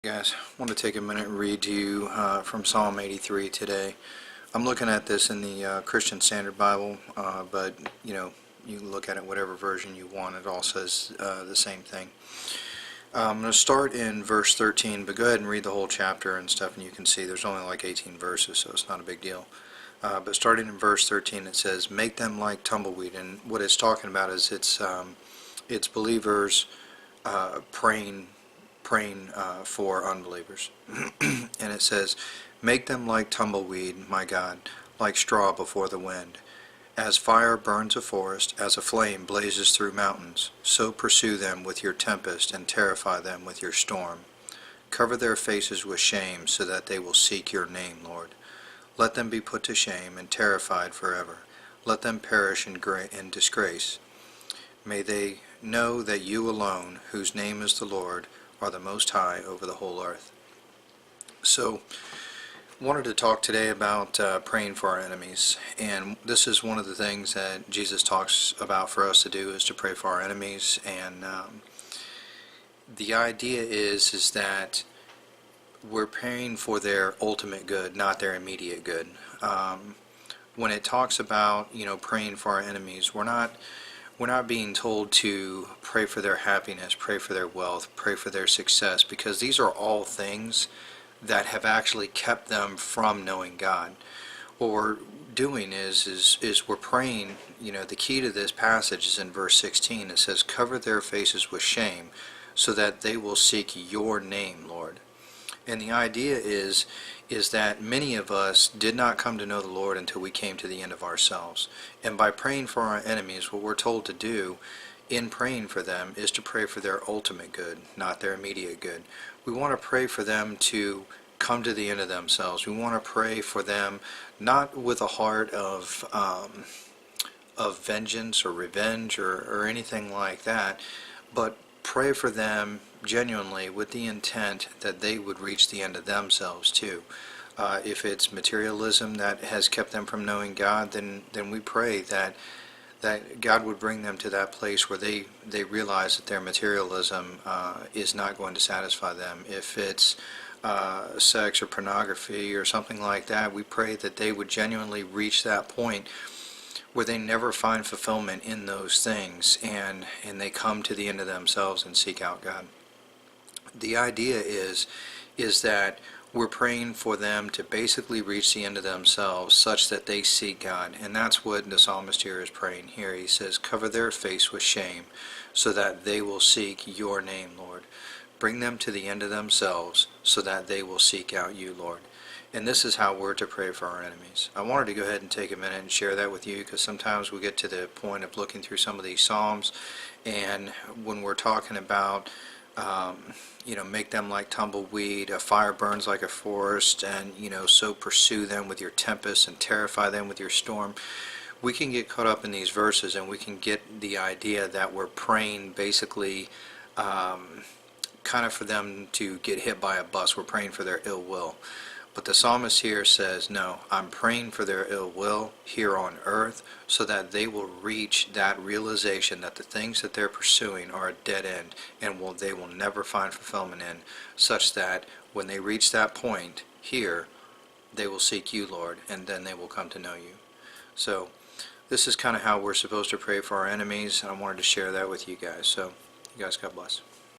Guys, I want to take a minute and read to you from Psalm 83 today. I'm looking at this in the Christian Standard Bible, but you can look at it whatever version you want. It all says the same thing. I'm going to start in verse 13, but go ahead and read the whole chapter and stuff, and you can see there's only like 18 verses, so it's not a big deal. But starting in verse 13, it says, "Make them like tumbleweed," and what it's talking about is it's believers praying for unbelievers. And it says, "Make them like tumbleweed, my God, like straw before the wind. As fire burns a forest, as a flame blazes through mountains, so pursue them with your tempest and terrify them with your storm. Cover their faces with shame so that they will seek your name, Lord. Let them be put to shame and terrified forever. Let them perish in disgrace. May they know that you alone, whose name is the Lord, are the Most High over the whole earth." So, wanted to talk today about praying for our enemies, and this is one of the things that Jesus talks about for us to do, is to pray for our enemies. And the idea is that we're praying for their ultimate good, not their immediate good. When it talks about praying for our enemies, we're not being told to pray for their happiness, pray for their wealth, pray for their success, because these are all things that have actually kept them from knowing God. What we're doing is we're praying. The key to this passage is in verse 16. It says, "Cover their faces with shame so that they will seek your name, Lord." And the idea is that many of us did not come to know the Lord until we came to the end of ourselves. And by praying for our enemies, what we're told to do in praying for them is to pray for their ultimate good, not their immediate good. We want to pray for them to come to the end of themselves. We want to pray for them not with a heart of vengeance or revenge or anything like that, but pray for them genuinely with the intent that they would reach the end of themselves too. If it's materialism that has kept them from knowing God, then we pray that God would bring them to that place where they realize that their materialism is not going to satisfy them. If it's sex or pornography or something like that, we pray that they would genuinely reach that point where they never find fulfillment in those things, and they come to the end of themselves and seek out God. The idea is that we're praying for them to basically reach the end of themselves such that they seek God. And that's what the psalmist here is praying here. He says, "Cover their face with shame so that they will seek your name, Lord. Bring them to the end of themselves so that they will seek out you, Lord." And this is how we're to pray for our enemies. I wanted to go ahead and take a minute and share that with you, because sometimes we get to the point of looking through some of these Psalms, and when we're talking about make them like tumbleweed, a fire burns like a forest, and so pursue them with your tempest and terrify them with your storm, we can get caught up in these verses, and we can get the idea that we're praying basically kind of for them to get hit by a bus. We're praying for their ill will. But the psalmist here says, no, I'm praying for their ill will here on earth so that they will reach that realization that the things that they're pursuing are a dead end, and they will never find fulfillment in, such that when they reach that point here, they will seek you, Lord, and then they will come to know you. So this is kind of how we're supposed to pray for our enemies, and I wanted to share that with you guys. So you guys, God bless.